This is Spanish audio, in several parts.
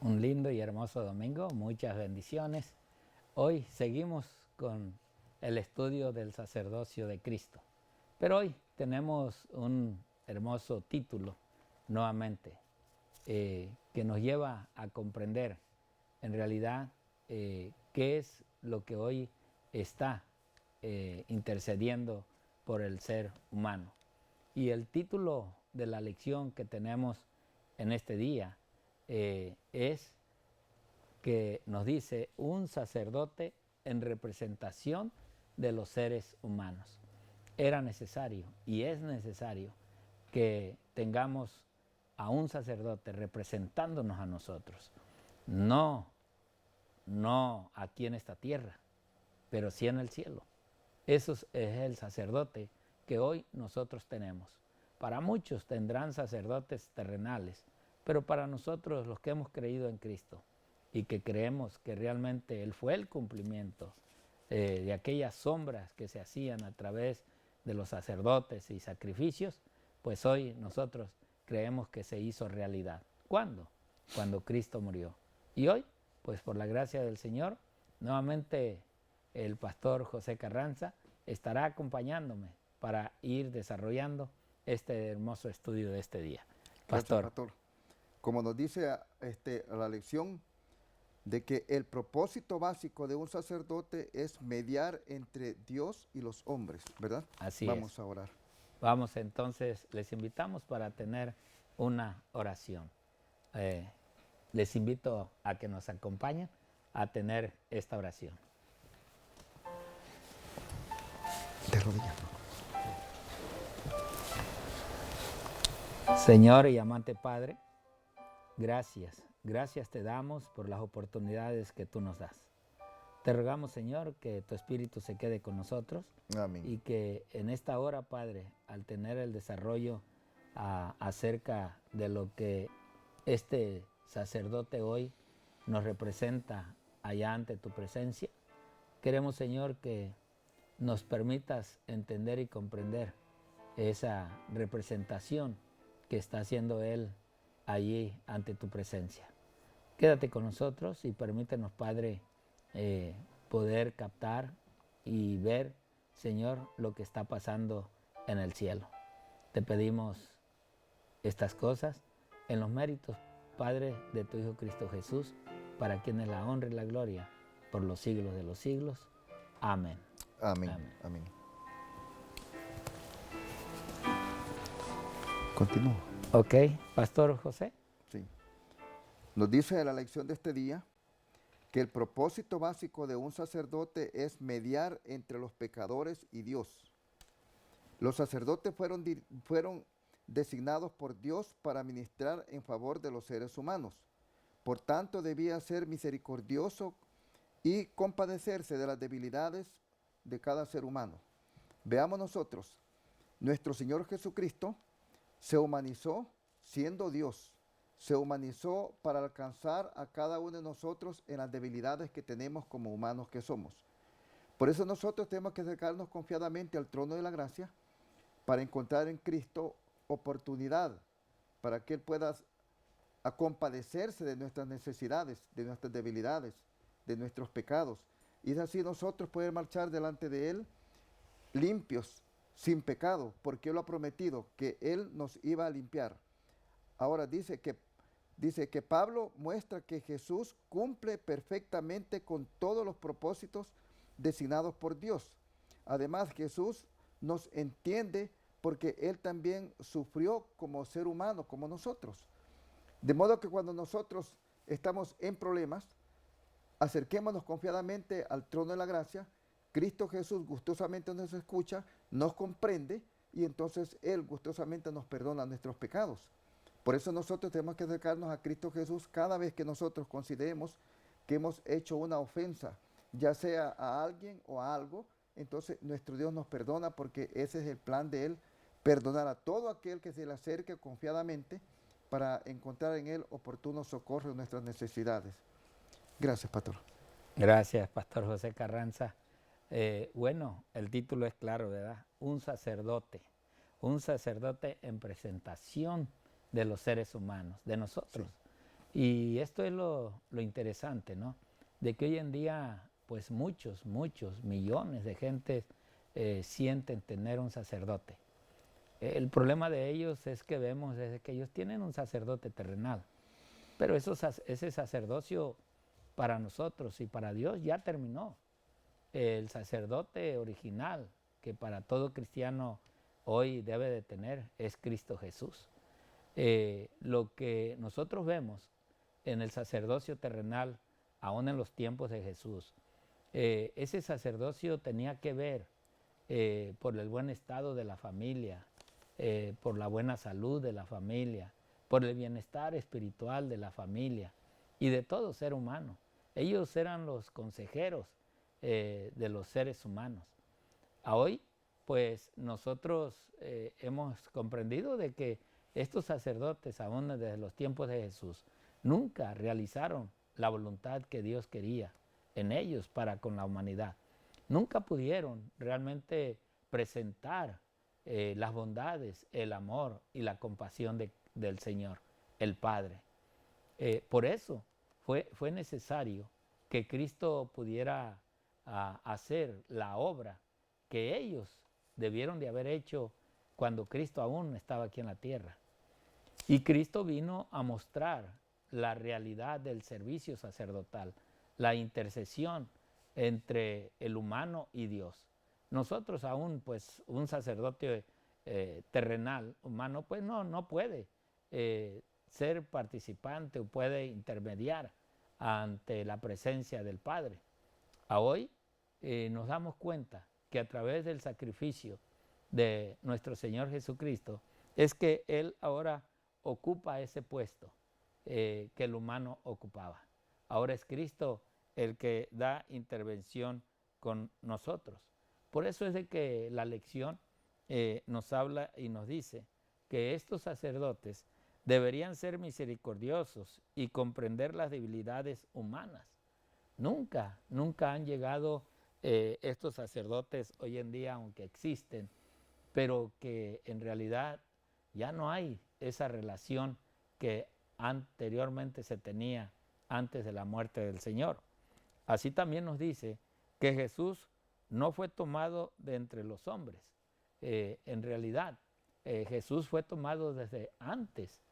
Un lindo y hermoso domingo, muchas bendiciones. Hoy seguimos con el estudio del sacerdocio de Cristo. Pero hoy tenemos un hermoso título nuevamente que nos lleva a comprender en realidad qué es lo que hoy está intercediendo por el ser humano. Y el título de la lección que tenemos en este día es que nos dice un sacerdote en representación de los seres humanos. Era necesario y es necesario que tengamos a un sacerdote representándonos a nosotros. No aquí en esta tierra, pero sí en el cielo. Eso es el sacerdote que hoy nosotros tenemos. Para muchos tendrán sacerdotes terrenales, pero para nosotros los que hemos creído en Cristo y que creemos que realmente Él fue el cumplimiento de aquellas sombras que se hacían a través de los sacerdotes y sacrificios, pues hoy nosotros creemos que se hizo realidad. ¿Cuándo? Cuando Cristo murió. Y hoy, pues por la gracia del Señor, nuevamente el pastor José Carranza estará acompañándome para ir desarrollando este hermoso estudio de este día. Pastor. Gracias, pastor. Como nos dice la lección, de que el propósito básico de un sacerdote es mediar entre Dios y los hombres, ¿verdad? Así Vamos es. a orar. Vamos entonces, les invitamos para tener una oración. Les invito a que nos acompañen a tener esta oración. De rodillas. Señor y amante Padre, gracias te damos por las oportunidades que tú nos das. Te rogamos, Señor, que tu Espíritu se quede con nosotros. Amén. Y que en esta hora, Padre, al tener el desarrollo acerca de lo que este sacerdote hoy nos representa allá ante tu presencia, queremos, Señor, que nos permitas entender y comprender esa representación que está haciendo Él allí ante tu presencia. Quédate con nosotros y permítenos, Padre, poder captar y ver, Señor, lo que está pasando en el cielo. Te pedimos estas cosas en los méritos, Padre, de tu Hijo Cristo Jesús, para quien es la honra y la gloria por los siglos de los siglos. Amén. Amén. Amén. Amén. Continúo. Ok, Pastor José. Sí. Nos dice la lección de este día que el propósito básico de un sacerdote es mediar entre los pecadores y Dios. Los sacerdotes fueron designados por Dios para ministrar en favor de los seres humanos. Por tanto, debía ser misericordioso y compadecerse de las debilidades de cada ser humano. Veamos nosotros, nuestro Señor Jesucristo se humanizó siendo Dios, se humanizó para alcanzar a cada uno de nosotros en las debilidades que tenemos como humanos que somos. Por eso nosotros tenemos que acercarnos confiadamente al trono de la gracia para encontrar en Cristo oportunidad para que Él pueda compadecerse de nuestras necesidades, de nuestras debilidades, de nuestros pecados. Y es así nosotros poder marchar delante de Él limpios, sin pecado, porque Él lo ha prometido, que Él nos iba a limpiar. Ahora dice que Pablo muestra que Jesús cumple perfectamente con todos los propósitos designados por Dios. Además, Jesús nos entiende porque Él también sufrió como ser humano, como nosotros. De modo que cuando nosotros estamos en problemas, acerquémonos confiadamente al trono de la gracia. Cristo Jesús gustosamente nos escucha, nos comprende y entonces Él gustosamente nos perdona nuestros pecados. Por eso nosotros tenemos que acercarnos a Cristo Jesús cada vez que nosotros consideremos que hemos hecho una ofensa, ya sea a alguien o a algo. Entonces nuestro Dios nos perdona porque ese es el plan de Él, perdonar a todo aquel que se le acerque confiadamente para encontrar en Él oportuno socorro en nuestras necesidades. Gracias, pastor. Gracias, Pastor José Carranza. Bueno, el título es claro, ¿verdad? Un sacerdote en presentación de los seres humanos, de nosotros. Sí. Y esto es lo interesante, ¿no? De que hoy en día, pues muchos millones de gente sienten tener un sacerdote. El problema de ellos es que vemos desde que ellos tienen un sacerdote terrenal, pero ese sacerdocio para nosotros y para Dios ya terminó. El sacerdote original que para todo cristiano hoy debe de tener es Cristo Jesús. Lo que nosotros vemos en el sacerdocio terrenal, aún en los tiempos de Jesús, ese sacerdocio tenía que ver por el buen estado de la familia, por la buena salud de la familia, por el bienestar espiritual de la familia y de todo ser humano. Ellos eran los consejeros de los seres humanos. A hoy, pues nosotros hemos comprendido de que estos sacerdotes, aún desde los tiempos de Jesús, nunca realizaron la voluntad que Dios quería en ellos para con la humanidad. Nunca pudieron realmente presentar las bondades, el amor y la compasión del Señor, el Padre. Por eso fue necesario que Cristo pudiera hacer la obra que ellos debieron de haber hecho cuando Cristo aún estaba aquí en la tierra. Y Cristo vino a mostrar la realidad del servicio sacerdotal, la intercesión entre el humano y Dios. Nosotros aún, pues, un sacerdote terrenal, humano, pues no puede ser participante o puede intermediar ante la presencia del Padre. A hoy nos damos cuenta que a través del sacrificio de nuestro Señor Jesucristo es que Él ahora ocupa ese puesto que el humano ocupaba. Ahora es Cristo el que da intervención con nosotros. Por eso es de que la lección nos habla y nos dice que estos sacerdotes deberían ser misericordiosos y comprender las debilidades humanas. Nunca han llegado estos sacerdotes hoy en día, aunque existen, pero que en realidad ya no hay esa relación que anteriormente se tenía antes de la muerte del Señor. Así también nos dice que Jesús no fue tomado de entre los hombres. En realidad, Jesús fue tomado desde antes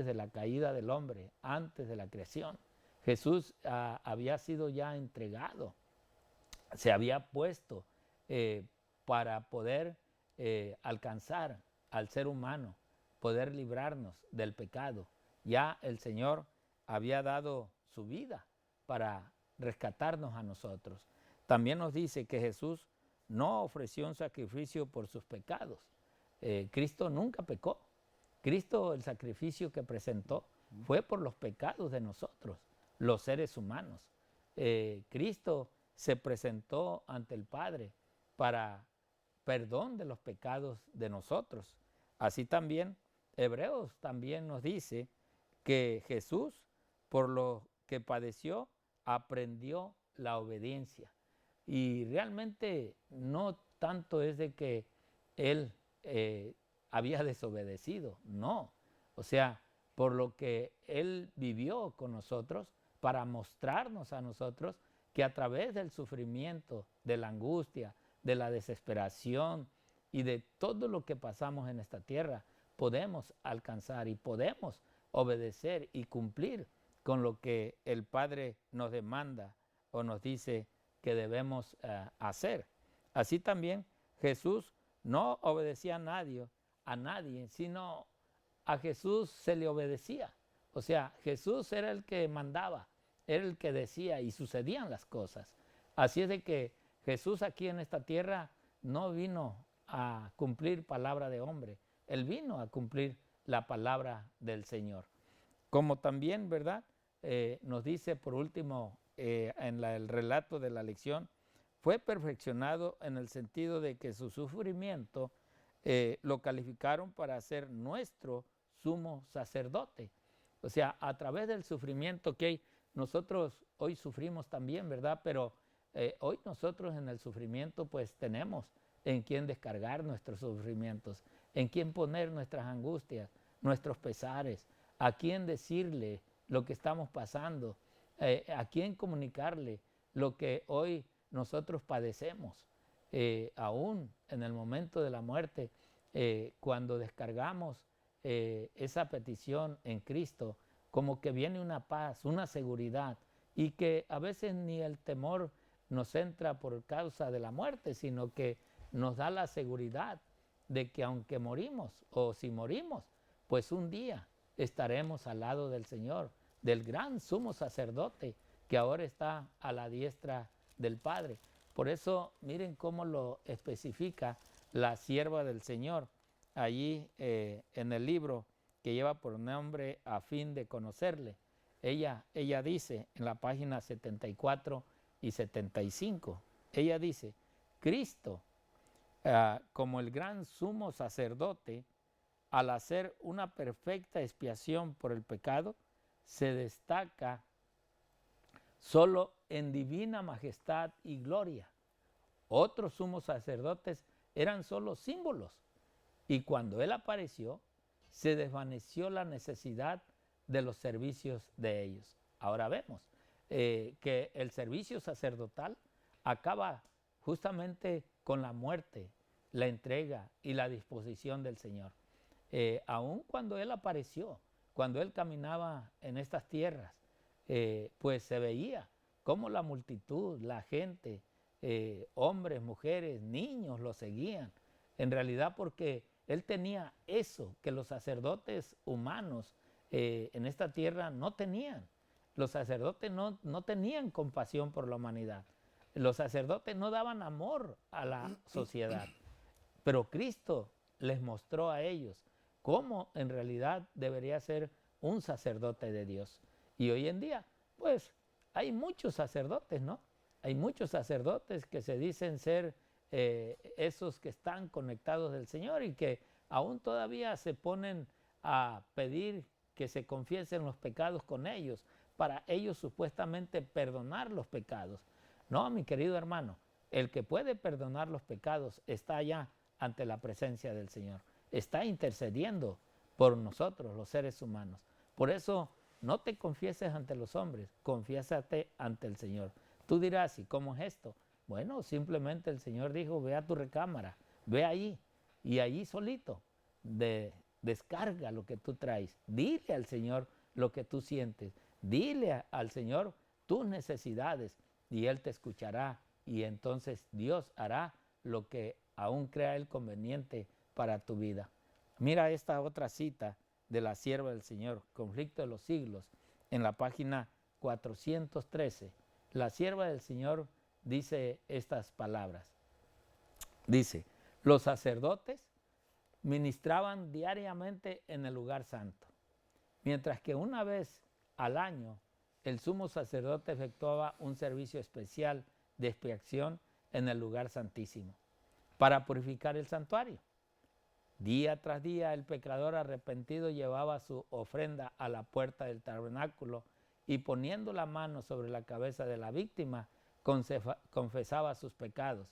de la caída del hombre, antes de la creación. Jesús había sido ya entregado, se había puesto para poder alcanzar al ser humano, poder librarnos del pecado. Ya el Señor había dado su vida para rescatarnos a nosotros. También nos dice que Jesús no ofreció un sacrificio por sus pecados. Cristo nunca pecó. Cristo, el sacrificio que presentó fue por los pecados de nosotros, los seres humanos. Cristo se presentó ante el Padre para perdón de los pecados de nosotros. Así también, Hebreos también nos dice que Jesús, por lo que padeció, aprendió la obediencia. Y realmente no tanto es de que Él había desobedecido, no. O sea, por lo que Él vivió con nosotros, para mostrarnos a nosotros que a través del sufrimiento, de la angustia, de la desesperación y de todo lo que pasamos en esta tierra, podemos alcanzar y podemos obedecer y cumplir con lo que el Padre nos demanda o nos dice que debemos hacer. Así también Jesús no obedecía a nadie, sino a Jesús se le obedecía. O sea, Jesús era el que mandaba, era el que decía y sucedían las cosas. Así es de que Jesús aquí en esta tierra no vino a cumplir palabra de hombre, Él vino a cumplir la palabra del Señor. Como también, ¿verdad? Nos dice por último en el relato de la lección, fue perfeccionado en el sentido de que su sufrimiento lo calificaron para ser nuestro sumo sacerdote. O sea, a través del sufrimiento que nosotros hoy sufrimos también, ¿verdad? Pero hoy nosotros en el sufrimiento pues tenemos en quién descargar nuestros sufrimientos, en quién poner nuestras angustias, nuestros pesares, a quién decirle lo que estamos pasando, a quién comunicarle lo que hoy nosotros padecemos. Aún en el momento de la muerte, cuando descargamos esa petición en Cristo, como que viene una paz, una seguridad, y que a veces ni el temor nos entra por causa de la muerte, sino que nos da la seguridad de que aunque morimos o si morimos, pues un día estaremos al lado del Señor, del gran sumo sacerdote que ahora está a la diestra del Padre. Por eso miren cómo lo especifica la sierva del Señor allí en el libro que lleva por nombre A fin de conocerle. Ella dice en la página 74 y 75, ella dice, Cristo, como el gran sumo sacerdote, al hacer una perfecta expiación por el pecado, se destaca solo en divina majestad y gloria. Otros sumos sacerdotes eran solo símbolos, y cuando Él apareció, se desvaneció la necesidad de los servicios de ellos. Ahora vemos que el servicio sacerdotal acaba justamente con la muerte, la entrega y la disposición del Señor. Aun cuando Él apareció, cuando Él caminaba en estas tierras, pues se veía cómo la multitud, la gente, hombres, mujeres, niños lo seguían. En realidad porque Él tenía eso que los sacerdotes humanos en esta tierra no tenían. Los sacerdotes no tenían compasión por la humanidad. Los sacerdotes no daban amor a la sociedad. Pero Cristo les mostró a ellos cómo en realidad debería ser un sacerdote de Dios. Y hoy en día, pues, hay muchos sacerdotes, ¿no? Hay muchos sacerdotes que se dicen ser esos que están conectados del Señor y que aún todavía se ponen a pedir que se confiesen los pecados con ellos, para ellos supuestamente perdonar los pecados. No, mi querido hermano, el que puede perdonar los pecados está allá ante la presencia del Señor. Está intercediendo por nosotros, los seres humanos. Por eso, no te confieses ante los hombres, confiésate ante el Señor. Tú dirás, ¿y cómo es esto? Bueno, simplemente el Señor dijo, ve a tu recámara, ve ahí, y allí solito, descarga lo que tú traes. Dile al Señor lo que tú sientes. Dile al Señor tus necesidades y Él te escuchará. Y entonces Dios hará lo que aún crea Él conveniente para tu vida. Mira esta otra cita de la sierva del Señor, Conflicto de los Siglos, en la página 413. La sierva del Señor dice estas palabras. Dice, los sacerdotes ministraban diariamente en el lugar santo, mientras que una vez al año el sumo sacerdote efectuaba un servicio especial de expiación en el lugar santísimo para purificar el santuario. Día tras día el pecador arrepentido llevaba su ofrenda a la puerta del tabernáculo y poniendo la mano sobre la cabeza de la víctima confesaba sus pecados,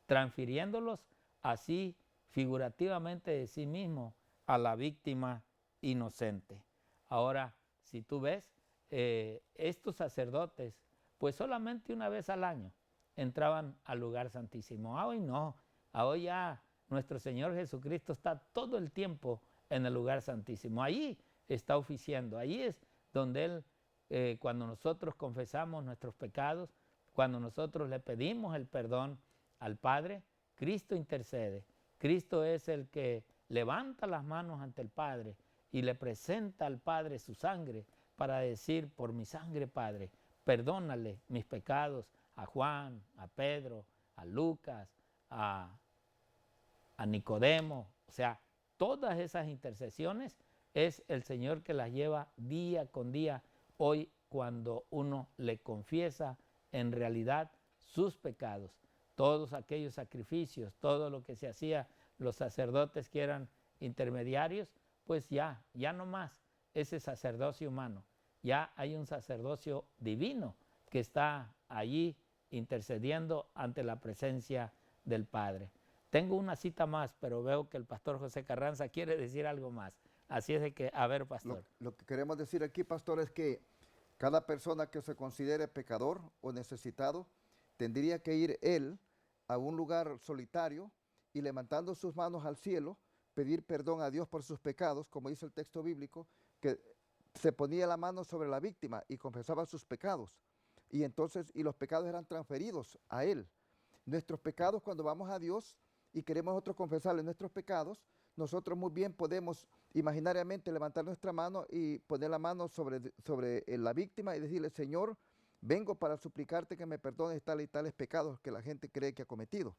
transfiriéndolos así figurativamente de sí mismo a la víctima inocente. Ahora, si tú ves, estos sacerdotes, pues solamente una vez al año entraban al lugar santísimo. Hoy no, hoy ya nuestro Señor Jesucristo está todo el tiempo en el lugar santísimo. Allí está oficiando, allí es donde Él, cuando nosotros confesamos nuestros pecados, cuando nosotros le pedimos el perdón al Padre, Cristo intercede. Cristo es el que levanta las manos ante el Padre y le presenta al Padre su sangre para decir, por mi sangre, Padre, perdónale mis pecados a Juan, a Pedro, a Lucas, a Nicodemo. O sea, todas esas intercesiones es el Señor que las lleva día con día. Hoy, cuando uno le confiesa en realidad sus pecados, todos aquellos sacrificios, todo lo que se hacía, los sacerdotes que eran intermediarios, pues ya no más ese sacerdocio humano, ya hay un sacerdocio divino que está allí intercediendo ante la presencia del Padre. Tengo una cita más, pero veo que el pastor José Carranza quiere decir algo más. Así es de que, a ver, Lo, pastor. lo que queremos decir aquí, pastor, es que cada persona que se considere pecador o necesitado tendría que ir él a un lugar solitario y levantando sus manos al cielo, pedir perdón a Dios por sus pecados, como dice el texto bíblico, que se ponía la mano sobre la víctima y confesaba sus pecados. Y entonces, y los pecados eran transferidos a él. Nuestros pecados, cuando vamos a Dios y queremos nosotros confesarle nuestros pecados, nosotros muy bien podemos imaginariamente levantar nuestra mano y poner la mano sobre la víctima y decirle, Señor, vengo para suplicarte que me perdones tales y tales pecados que la gente cree que ha cometido.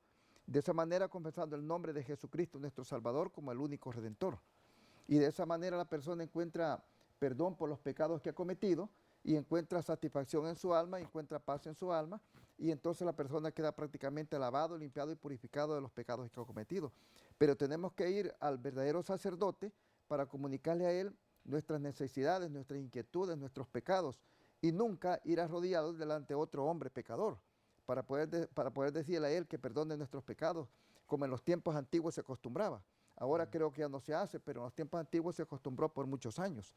De esa manera confesando el nombre de Jesucristo, nuestro Salvador, como el único Redentor. Y de esa manera la persona encuentra perdón por los pecados que ha cometido y encuentra satisfacción en su alma, y encuentra paz en su alma, y entonces la persona queda prácticamente lavado, limpiado y purificado de los pecados que ha cometido. Pero tenemos que ir al verdadero sacerdote para comunicarle a él nuestras necesidades, nuestras inquietudes, nuestros pecados, y nunca ir arrodillados delante de otro hombre pecador, para poder decirle a él que perdone nuestros pecados, como en los tiempos antiguos se acostumbraba. Ahora creo que ya no se hace, pero en los tiempos antiguos se acostumbró por muchos años.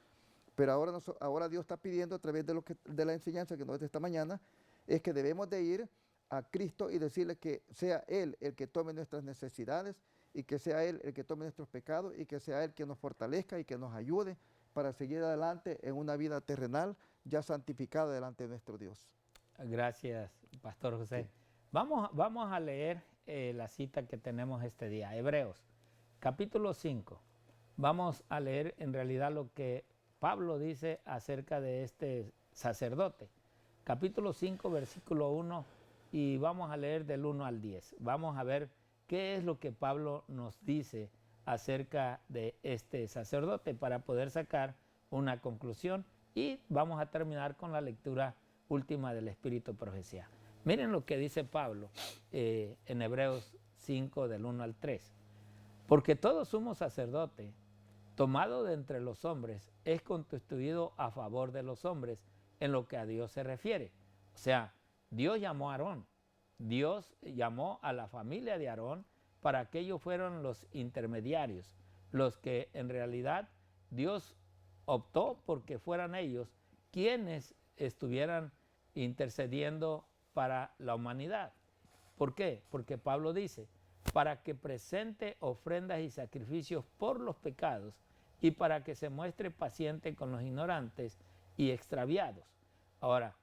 Pero ahora Dios está pidiendo a través de la enseñanza que nos da esta mañana, es que debemos de ir a Cristo y decirle que sea Él el que tome nuestras necesidades y que sea Él el que tome nuestros pecados y que sea Él quien nos fortalezca y que nos ayude para seguir adelante en una vida terrenal ya santificada delante de nuestro Dios. Gracias, Pastor José. Sí. Vamos a leer la cita que tenemos este día, Hebreos, capítulo 5. Vamos a leer en realidad lo que Pablo dice acerca de este sacerdote. Capítulo 5, versículo 1, y vamos a leer del 1 al 10. Vamos a ver qué es lo que Pablo nos dice acerca de este sacerdote para poder sacar una conclusión, y vamos a terminar con la lectura última del Espíritu Profecía. Miren lo que dice Pablo en Hebreos 5 del 1 al 3. Porque todo sumo sacerdote, tomado de entre los hombres, es constituido a favor de los hombres en lo que a Dios se refiere. O sea, Dios llamó a Aarón, Dios llamó a la familia de Aarón para que ellos fueran los intermediarios, los que en realidad Dios optó porque fueran ellos quienes estuvieran intercediendo para la humanidad. ¿Por qué? Porque Pablo dice, para que presente ofrendas y sacrificios por los pecados y para que se muestre paciente con los ignorantes y extraviados. Ahora,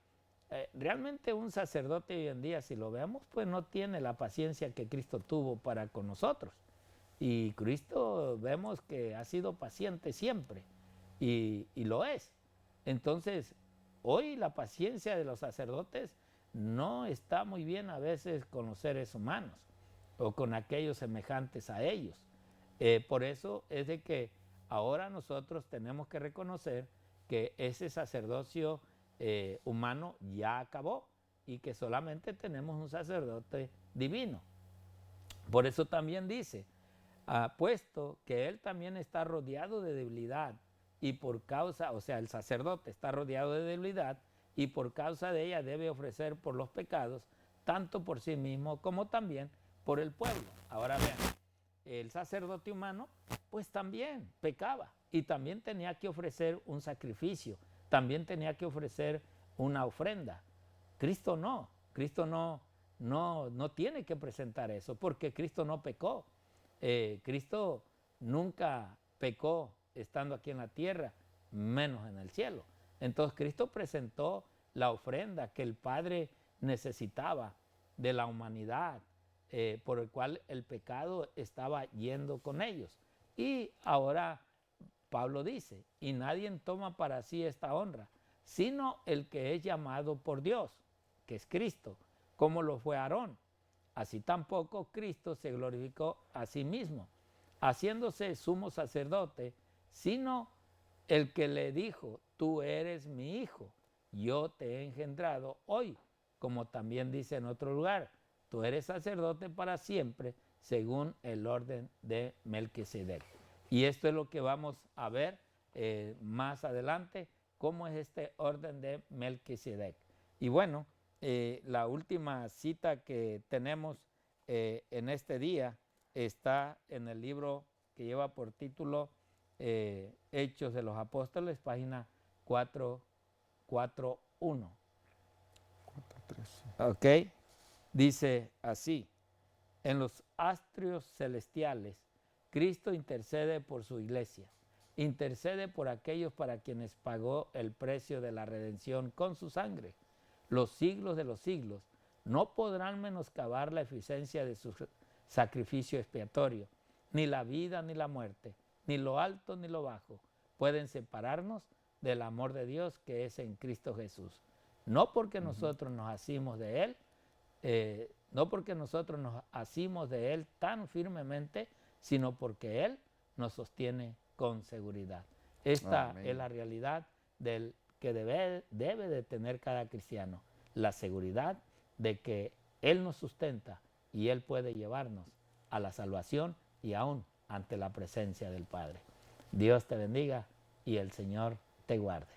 realmente un sacerdote hoy en día, si lo vemos, pues no tiene la paciencia que Cristo tuvo para con nosotros. Y Cristo vemos que ha sido paciente siempre, y lo es. Entonces, hoy la paciencia de los sacerdotes no está muy bien a veces con los seres humanos o con aquellos semejantes a ellos. Por eso es de que ahora nosotros tenemos que reconocer que ese sacerdocio humano ya acabó y que solamente tenemos un sacerdote divino. Por eso también dice, puesto que él también está rodeado de debilidad y por causa, o sea, el sacerdote está rodeado de debilidad y por causa de ella debe ofrecer por los pecados, tanto por sí mismo como también por el pueblo. Ahora vean, el sacerdote humano pues también pecaba y también tenía que ofrecer un sacrificio, también tenía que ofrecer una ofrenda. Cristo no tiene que presentar eso porque Cristo no pecó. Cristo nunca pecó estando aquí en la tierra, menos en el cielo. Entonces Cristo presentó la ofrenda que el Padre necesitaba de la humanidad, por el cual el pecado estaba yendo con ellos. Y ahora Pablo dice, y nadie toma para sí esta honra, sino el que es llamado por Dios, que es Cristo, como lo fue Aarón. Así tampoco Cristo se glorificó a sí mismo, haciéndose sumo sacerdote, sino el que le dijo, tú eres mi hijo, yo te he engendrado hoy, como también dice en otro lugar, tú eres sacerdote para siempre, según el orden de Melquisedec. Y esto es lo que vamos a ver más adelante, cómo es este orden de Melquisedec. Y bueno, la última cita que tenemos en este día está en el libro que lleva por título Hechos de los Apóstoles, página 441. 4:13. ¿Ok? Dice así: en los atrios celestiales, Cristo intercede por su iglesia. Intercede por aquellos para quienes pagó el precio de la redención con su sangre. Los siglos de los siglos no podrán menoscabar la eficiencia de su sacrificio expiatorio. Ni la vida ni la muerte, ni lo alto ni lo bajo, pueden separarnos del amor de Dios que es en Cristo Jesús. No porque nosotros nos asimos de Él, no porque nosotros nos asimos de Él tan firmemente, sino porque Él nos sostiene con seguridad. Esta Amén. es la realidad que debe de tener cada cristiano, la seguridad de que Él nos sustenta y Él puede llevarnos a la salvación y aún ante la presencia del Padre. Dios te bendiga y el Señor te guarde.